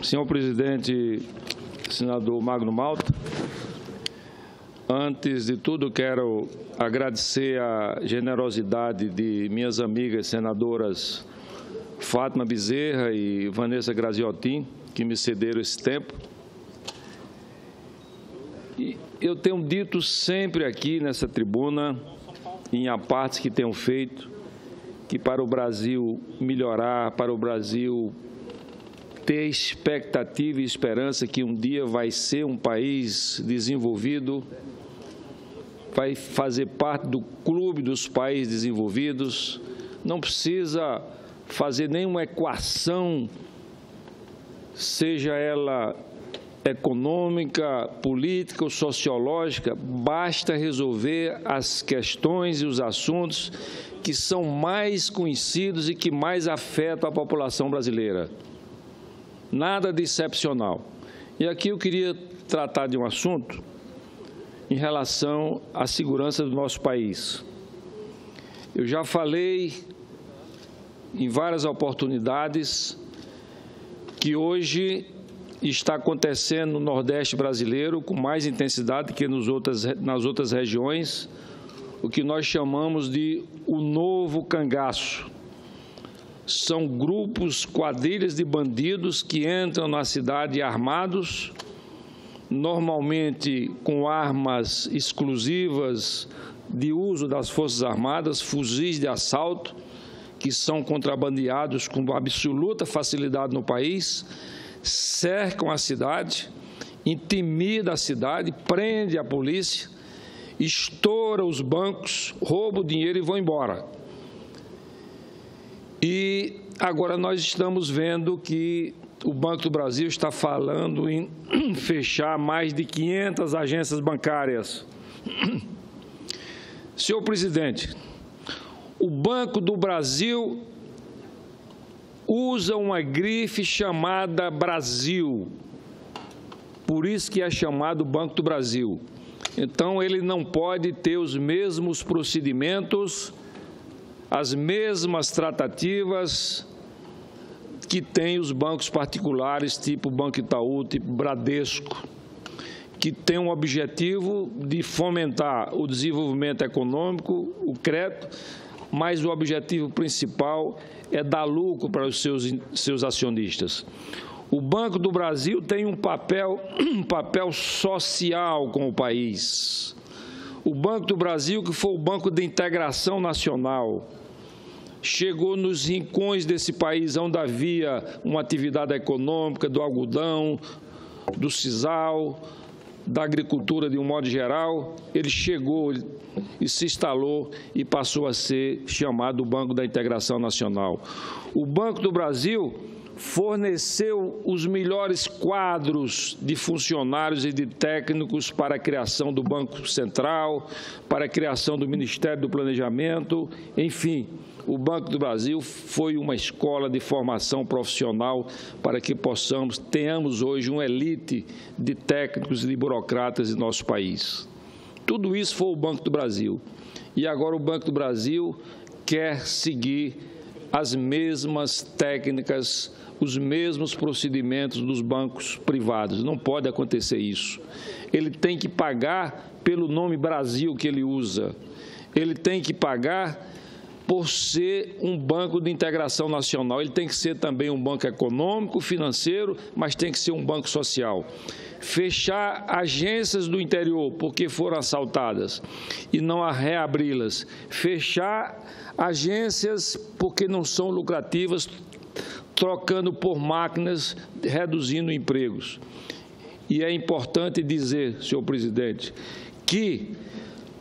Senhor presidente, senador Magno Malta, antes de tudo quero agradecer a generosidade de minhas amigas senadoras Fátima Bezerra e Vanessa Graziotin, que me cederam esse tempo. E eu tenho dito sempre aqui nessa tribuna, em apartes que tenho feito, que para o Brasil melhorar, para o Brasil ter expectativa e esperança que um dia vai ser um país desenvolvido, vai fazer parte do clube dos países desenvolvidos, não precisa fazer nenhuma equação, seja ela econômica, política ou sociológica, basta resolver as questões e os assuntos que são mais conhecidos e que mais afetam a população brasileira. Nada de excepcional. E aqui eu queria tratar de um assunto em relação à segurança do nosso país. Eu já falei em várias oportunidades que hoje está acontecendo no Nordeste brasileiro com mais intensidade que nas outras regiões, o que nós chamamos de o novo cangaço. São grupos, quadrilhas de bandidos que entram na cidade armados, normalmente com armas exclusivas de uso das Forças Armadas, fuzis de assalto, que são contrabandeados com absoluta facilidade no país, cercam a cidade, intimida a cidade, prende a polícia, estoura os bancos, rouba o dinheiro e vão embora. E agora nós estamos vendo que o Banco do Brasil está falando em fechar mais de 500 agências bancárias. Senhor presidente, o Banco do Brasil usa uma grife chamada Brasil, por isso que é chamado Banco do Brasil. Então, ele não pode ter os mesmos procedimentos, as mesmas tratativas que tem os bancos particulares, tipo Banco Itaú, tipo Bradesco, que tem um objetivo de fomentar o desenvolvimento econômico, o crédito, mas o objetivo principal é dar lucro para os seus acionistas. O Banco do Brasil tem um papel social com o país. O Banco do Brasil, que foi o Banco de Integração Nacional, chegou nos rincões desse país onde havia uma atividade econômica do algodão, do sisal, da agricultura de um modo geral. Ele chegou e se instalou e passou a ser chamado Banco da Integração Nacional. O Banco do Brasil forneceu os melhores quadros de funcionários e de técnicos para a criação do Banco Central, para a criação do Ministério do Planejamento, enfim. O Banco do Brasil foi uma escola de formação profissional para que tenhamos hoje uma elite de técnicos e de burocratas em nosso país. Tudo isso foi o Banco do Brasil. E agora o Banco do Brasil quer seguir as mesmas técnicas, os mesmos procedimentos dos bancos privados. Não pode acontecer isso. Ele tem que pagar pelo nome Brasil que ele usa. Ele tem que pagar por ser um banco de integração nacional. Ele tem que ser também um banco econômico, financeiro, mas tem que ser um banco social. Fechar agências do interior porque foram assaltadas e não reabri-las. Fechar agências porque não são lucrativas, trocando por máquinas, reduzindo empregos. E é importante dizer, senhor presidente, que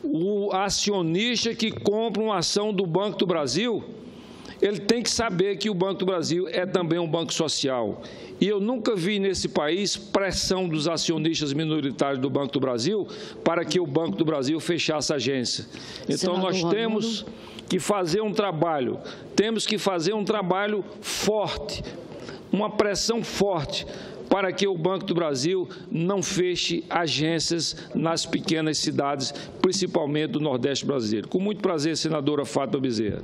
o acionista que compra uma ação do Banco do Brasil, ele tem que saber que o Banco do Brasil é também um banco social. E eu nunca vi nesse país pressão dos acionistas minoritários do Banco do Brasil para que o Banco do Brasil fechasse a agência. Então, nós temos que fazer um trabalho, forte, uma pressão forte, para que o Banco do Brasil não feche agências nas pequenas cidades, principalmente do Nordeste brasileiro. Com muito prazer, senadora Fátima Bezerra.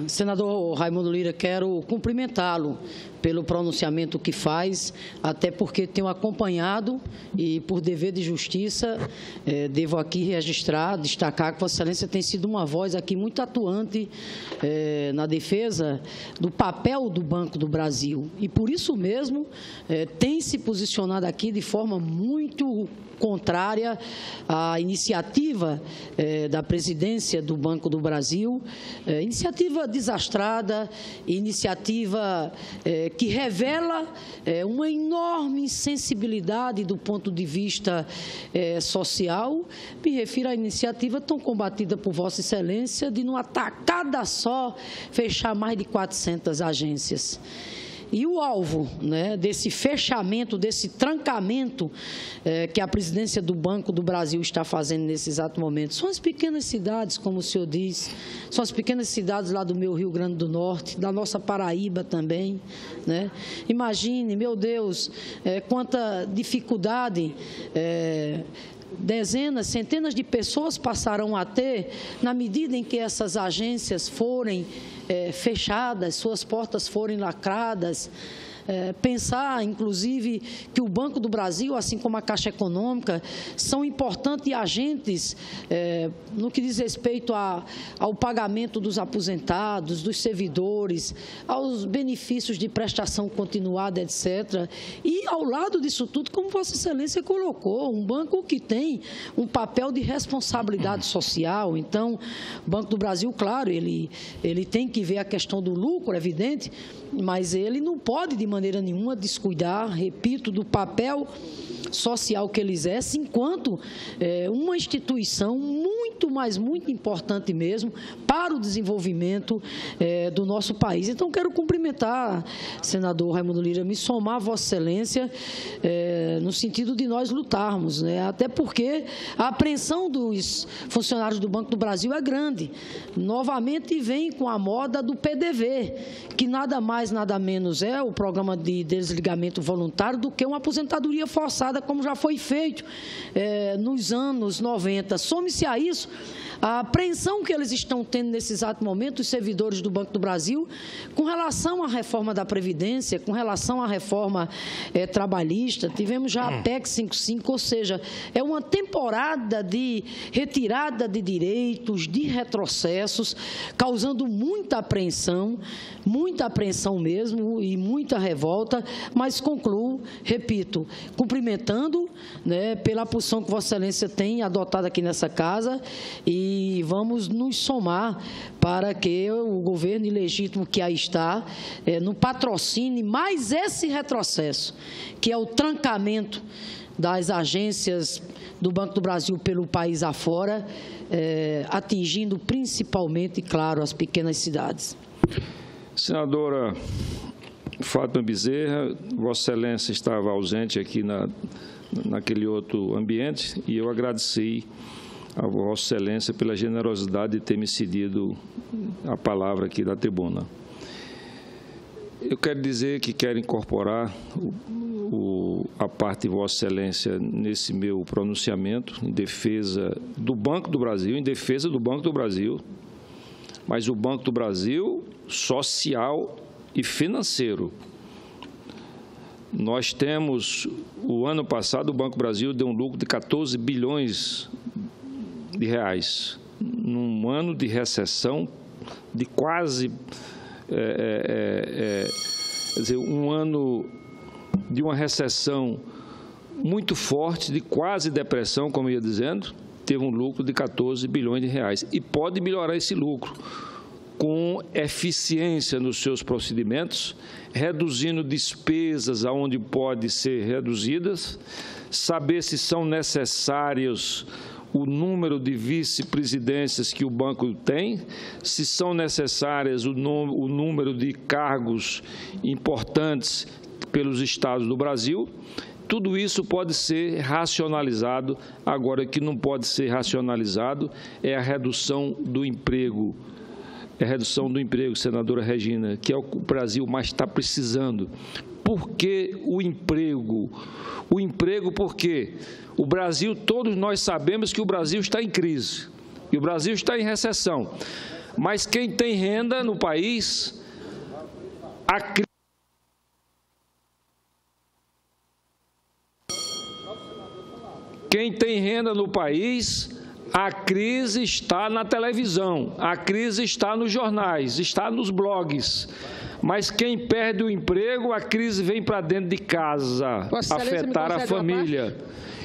Senador Raimundo Lira, quero cumprimentá-lo pelo pronunciamento que faz, até porque tenho acompanhado e, por dever de justiça, devo aqui registrar, destacar que Vossa Excelência tem sido uma voz aqui muito atuante na defesa do papel do Banco do Brasil. E, por isso mesmo, tem se posicionado aqui de forma muito contrária à iniciativa da presidência do Banco do Brasil, iniciativa desastrada, iniciativa que revela uma enorme insensibilidade do ponto de vista social. Me refiro à iniciativa tão combatida por Vossa Excelência de, numa tacada só, fechar mais de 400 agências. E o alvo, né, desse fechamento, desse trancamento que a presidência do Banco do Brasil está fazendo nesse exato momento, são as pequenas cidades, como o senhor diz, são as pequenas cidades lá do meu Rio Grande do Norte, da nossa Paraíba também, né? Imagine, meu Deus, quanta dificuldade dezenas, centenas de pessoas passarão a ter na medida em que essas agências forem fechadas, suas portas forem lacradas. Pensar, inclusive, que o Banco do Brasil, assim como a Caixa Econômica, são importantes agentes no que diz respeito ao pagamento dos aposentados, dos servidores, aos benefícios de prestação continuada, etc. E, ao lado disso tudo, como Vossa Excelência colocou, um banco que tem um papel de responsabilidade social. Então, o Banco do Brasil, claro, ele tem que ver a questão do lucro, é evidente, mas ele não pode, de maneira nenhuma, descuidar, repito, do papel social que ele exerce, enquanto uma instituição muito, mas muito importante mesmo para o desenvolvimento do nosso país. Então, quero cumprimentar, senador Raimundo Lira, me somar a Vossa Excelência no sentido de nós lutarmos, né? Até porque a apreensão dos funcionários do Banco do Brasil é grande. Novamente vem com a moda do PDV, que nada mais, nada menos é o programa de desligamento voluntário do que uma aposentadoria forçada, como já foi feito nos anos 90. Some-se a isso a apreensão que eles estão tendo nesse exato momento, os servidores do Banco do Brasil, com relação à reforma da Previdência, com relação à reforma trabalhista. Tivemos já a PEC 55, ou seja, é uma temporada de retirada de direitos, de retrocessos, causando muita apreensão mesmo e muita revolta, mas concluo, repito, cumprimentando, né, pela posição que Vossa Excelência tem adotado aqui nessa casa, e vamos nos somar para que o governo ilegítimo que aí está não patrocine mais esse retrocesso, que é o trancamento das agências do Banco do Brasil pelo país afora, atingindo principalmente, claro, as pequenas cidades. Senadora Fátima Bezerra, Vossa Excelência estava ausente aqui naquele outro ambiente, e eu agradeci a Vossa Excelência pela generosidade de ter me cedido a palavra aqui da tribuna. Eu quero dizer que quero incorporar a parte de Vossa Excelência nesse meu pronunciamento em defesa do Banco do Brasil, mas o Banco do Brasil social e financeiro. Nós temos, o ano passado, o Banco do Brasil deu um lucro de 14 bilhões de reais, num ano de recessão de quase, quer dizer, um ano de uma recessão muito forte, de quase depressão, como eu ia dizendo, teve um lucro de 14 bilhões de reais. E pode melhorar esse lucro com eficiência nos seus procedimentos, reduzindo despesas aonde pode ser reduzidas, saber se são necessários o número de vice-presidências que o banco tem, se são necessárias o número de cargos importantes pelos estados do Brasil. Tudo isso pode ser racionalizado. Agora, o que não pode ser racionalizado é a redução do emprego. É a redução do emprego, senadora Regina, que é o que o Brasil mais está precisando. Por que o emprego? O emprego porque o Brasil, todos nós sabemos que o Brasil está em crise, e o Brasil está em recessão. Mas quem tem renda no país, a crise está na televisão, a crise está nos jornais, está nos blogs. Mas quem perde o emprego, a crise vem para dentro de casa, afetar a família.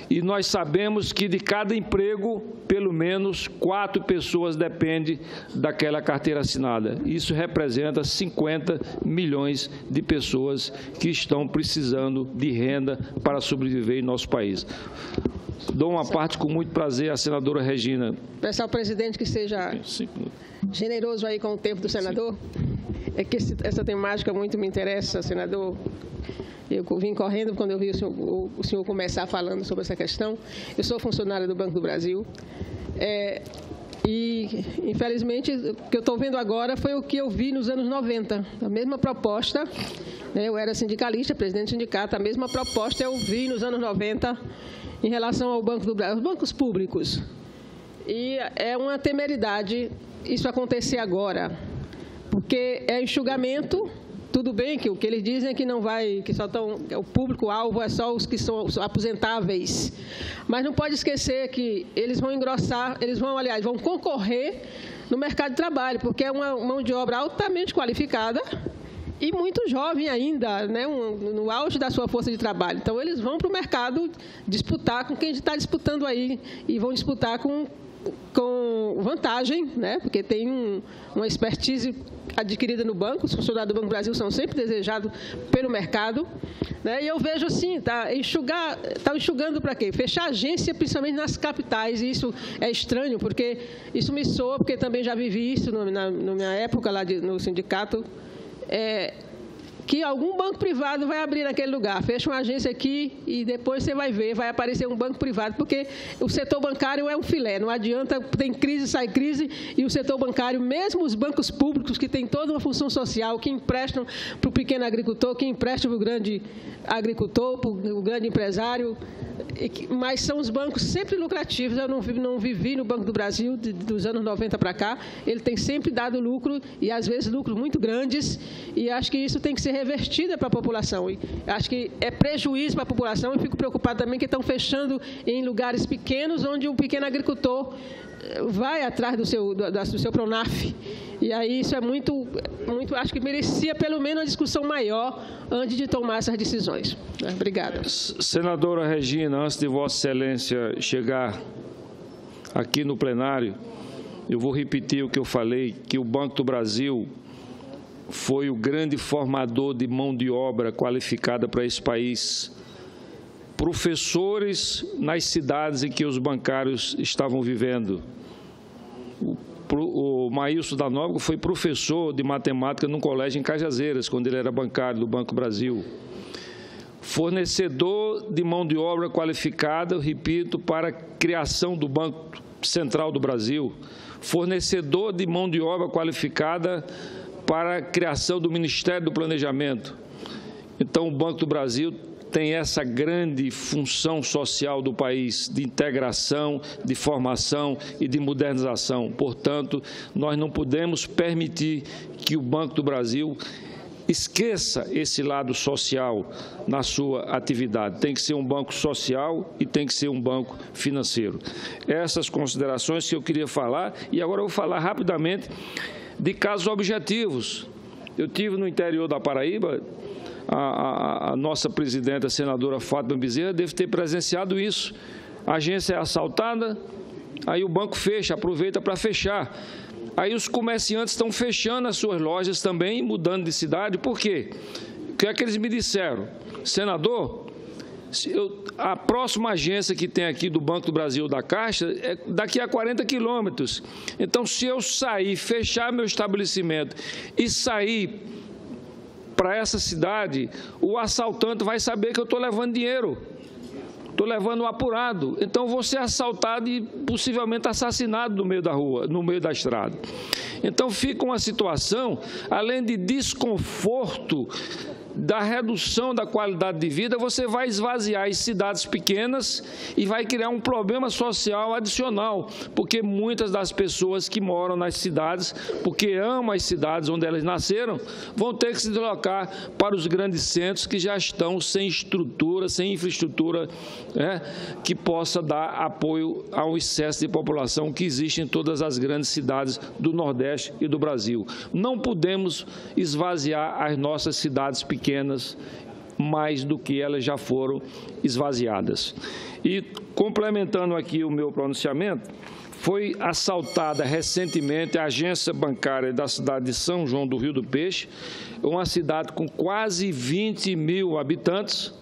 E nós sabemos que de cada emprego, pelo menos 4 pessoas dependem daquela carteira assinada. Isso representa 50 milhões de pessoas que estão precisando de renda para sobreviver em nosso país. Dou uma parte com muito prazer à senadora Regina. Peço ao presidente que seja generoso aí com o tempo do senador. É que essa temática muito me interessa, senador. Eu vim correndo quando eu vi o senhor começar falando sobre essa questão. Eu sou funcionária do Banco do Brasil. E, infelizmente, o que eu estou vendo agora foi o que eu vi nos anos 90. A mesma proposta, né, eu era sindicalista, presidente do sindicato, a mesma proposta eu vi nos anos 90 em relação ao Banco do Brasil, aos bancos públicos. E é uma temeridade isso acontecer agora, porque é enxugamento. Tudo bem que o que eles dizem é que não vai, que só estão, o público-alvo é só os que são aposentáveis. Mas não pode esquecer que eles vão engrossar, aliás, vão concorrer no mercado de trabalho, porque é uma mão de obra altamente qualificada e muito jovem ainda, né, no auge da sua força de trabalho. Então, eles vão para o mercado disputar com quem está disputando aí e vão disputar com vantagem, né, porque tem uma expertise adquirida no banco. Os funcionários do Banco do Brasil são sempre desejados pelo mercado, né? E eu vejo assim, está enxugando para quê? Fechar agência, principalmente nas capitais, e isso é estranho, porque isso me soa, porque também já vivi isso na minha época lá no sindicato, que algum banco privado vai abrir naquele lugar, fecha uma agência aqui e depois você vai ver, vai aparecer um banco privado, porque o setor bancário é um filé, não adianta, tem crise, sai crise, e o setor bancário, mesmo os bancos públicos, que têm toda uma função social, que emprestam para o pequeno agricultor, que emprestam para o grande agricultor, para o grande empresário, mas são os bancos sempre lucrativos. Eu não vivi no Banco do Brasil dos anos 90 para cá, ele tem sempre dado lucro, e às vezes lucros muito grandes, e acho que isso tem que ser revertido para a população. E acho que é prejuízo para a população, e fico preocupado também que estão fechando em lugares pequenos, onde o pequeno agricultor vai atrás do seu Pronaf. E aí isso é muito, acho que merecia pelo menos uma discussão maior antes de tomar essas decisões. Obrigada. Senadora Regina, antes de Vossa Excelência chegar aqui no plenário, eu vou repetir o que eu falei, que o Banco do Brasil foi o grande formador de mão de obra qualificada para esse país. Professores nas cidades em que os bancários estavam vivendo. O Maílson da Nóbrega foi professor de matemática num colégio em Cajazeiras, quando ele era bancário do Banco Brasil. Fornecedor de mão de obra qualificada, eu repito, para a criação do Banco Central do Brasil. Fornecedor de mão de obra qualificada para a criação do Ministério do Planejamento. Então, o Banco do Brasil tem essa grande função social do país, de integração, de formação e de modernização. Portanto, nós não podemos permitir que o Banco do Brasil esqueça esse lado social na sua atividade. Tem que ser um banco social e tem que ser um banco financeiro. Essas considerações que eu queria falar, e agora eu vou falar rapidamente de casos objetivos. Eu tive no interior da Paraíba, a nossa presidenta, a senadora Fátima Bezerra, deve ter presenciado isso. A agência é assaltada, aí o banco fecha, aproveita para fechar. Aí os comerciantes estão fechando as suas lojas também, mudando de cidade. Por quê? O que é que eles me disseram? Senador, a próxima agência que tem aqui do Banco do Brasil, da Caixa, é daqui a 40 quilômetros. Então, se eu sair, fechar meu estabelecimento e sair para essa cidade, o assaltante vai saber que eu estou levando dinheiro, estou levando um apurado. Então, vou ser assaltado e possivelmente assassinado no meio da rua, no meio da estrada. Então, fica uma situação, além de desconforto, da redução da qualidade de vida, você vai esvaziar as cidades pequenas e vai criar um problema social adicional, porque muitas das pessoas que moram nas cidades, porque amam as cidades onde elas nasceram, vão ter que se deslocar para os grandes centros que já estão sem estrutura, sem infraestrutura, que possa dar apoio ao excesso de população que existe em todas as grandes cidades do Nordeste e do Brasil. Não podemos esvaziar as nossas cidades pequenas mais do que elas já foram esvaziadas. E, complementando aqui o meu pronunciamento, foi assaltada recentemente a agência bancária da cidade de São João do Rio do Peixe, uma cidade com quase 20 mil habitantes,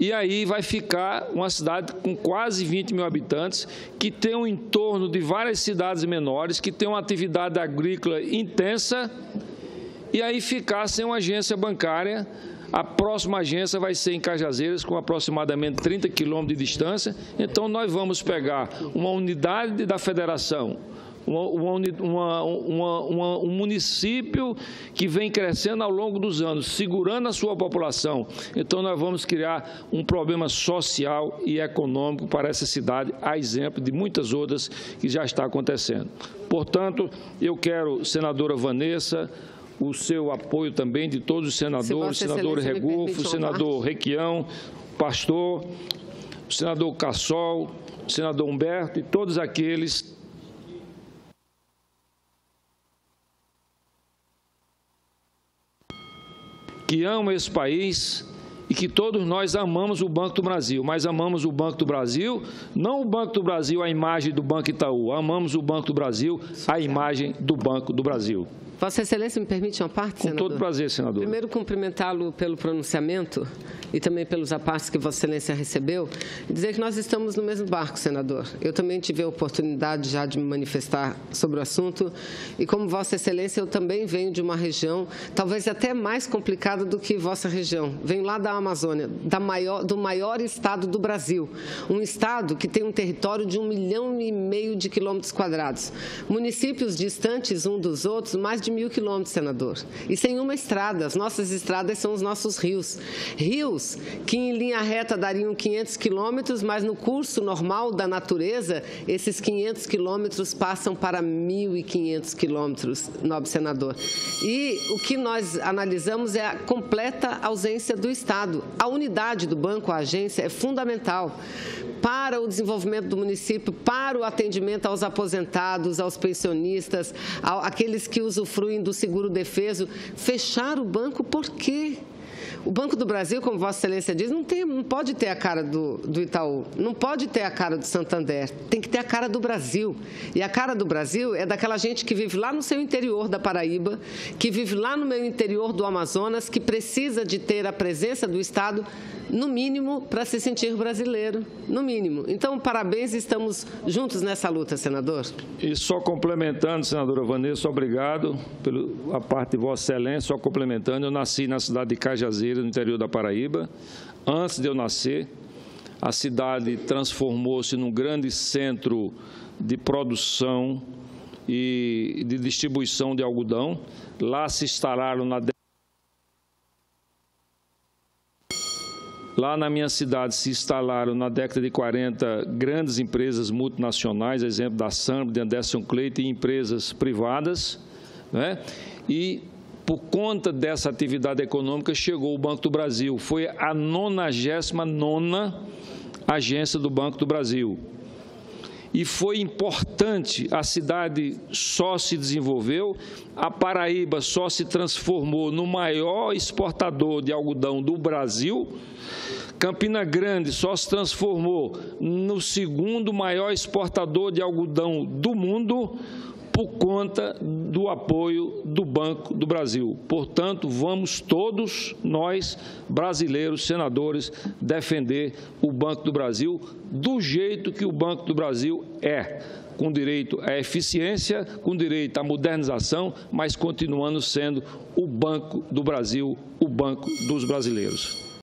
E aí vai ficar uma cidade com quase 20 mil habitantes, que tem um entorno de várias cidades menores, que tem uma atividade agrícola intensa, e aí ficar sem uma agência bancária. A próxima agência vai ser em Cajazeiras, com aproximadamente 30 quilômetros de distância. Então, nós vamos pegar uma unidade da federação, um município que vem crescendo ao longo dos anos, segurando a sua população. Então, nós vamos criar um problema social e econômico para essa cidade, a exemplo de muitas outras que já está acontecendo. Portanto, eu quero, senadora Vanessa, o seu apoio também de todos os senadores, senador Regufo, senador Requião, pastor, o senador Cassol, o senador Humberto e todos aqueles que amam esse país e que todos nós amamos o Banco do Brasil, mas amamos o Banco do Brasil, não o Banco do Brasil, a imagem do Banco Itaú, amamos o Banco do Brasil, a imagem do Banco do Brasil. Vossa Excelência, me permite uma parte, senador? Com todo prazer, senador. Primeiro, cumprimentá-lo pelo pronunciamento e também pelos apartes que Vossa Excelência recebeu, e dizer que nós estamos no mesmo barco, senador. Eu também tive a oportunidade já de me manifestar sobre o assunto e, como Vossa Excelência, eu também venho de uma região talvez até mais complicada do que vossa região. Venho lá da Amazônia, do maior estado do Brasil, um estado que tem um território de 1,5 milhão de quilômetros quadrados. Municípios distantes um dos outros, mais de 1.000 quilômetros, senador. E sem uma estrada. As nossas estradas são os nossos rios. Rios que em linha reta dariam 500 quilômetros, mas no curso normal da natureza, esses 500 quilômetros passam para 1.500 quilômetros, nobre senador. E o que nós analisamos é a completa ausência do Estado. A unidade do banco, a agência, é fundamental para o desenvolvimento do município, para o atendimento aos aposentados, aos pensionistas, àqueles que usufruem do seguro-defeso. Fechar o banco por quê? O Banco do Brasil, como Vossa Excelência diz, não pode ter a cara do Itaú, não pode ter a cara do Santander, tem que ter a cara do Brasil. E a cara do Brasil é daquela gente que vive lá no seu interior da Paraíba, que vive lá no meu interior do Amazonas, que precisa de ter a presença do Estado, no mínimo, para se sentir brasileiro, no mínimo. Então, parabéns, estamos juntos nessa luta, senador. E só complementando, senadora Vanessa, obrigado pela parte de Vossa Excelência, só complementando, eu nasci na cidade de Cajazeiras, no interior da Paraíba. Antes de eu nascer, a cidade transformou-se num grande centro de produção e de distribuição de algodão. Lá se instalaram Lá na minha cidade se instalaram, na década de 40, grandes empresas multinacionais, exemplo da Sambro, de Anderson Clayton, e empresas privadas, E, por conta dessa atividade econômica, chegou o Banco do Brasil. Foi a 99ª agência do Banco do Brasil. E foi importante, a cidade só se desenvolveu, a Paraíba só se transformou no maior exportador de algodão do Brasil, Campina Grande só se transformou no segundo maior exportador de algodão do mundo, por conta do apoio do Banco do Brasil. Portanto, vamos todos nós, brasileiros, senadores, defender o Banco do Brasil do jeito que o Banco do Brasil é, com direito à eficiência, com direito à modernização, mas continuando sendo o Banco do Brasil, o Banco dos brasileiros.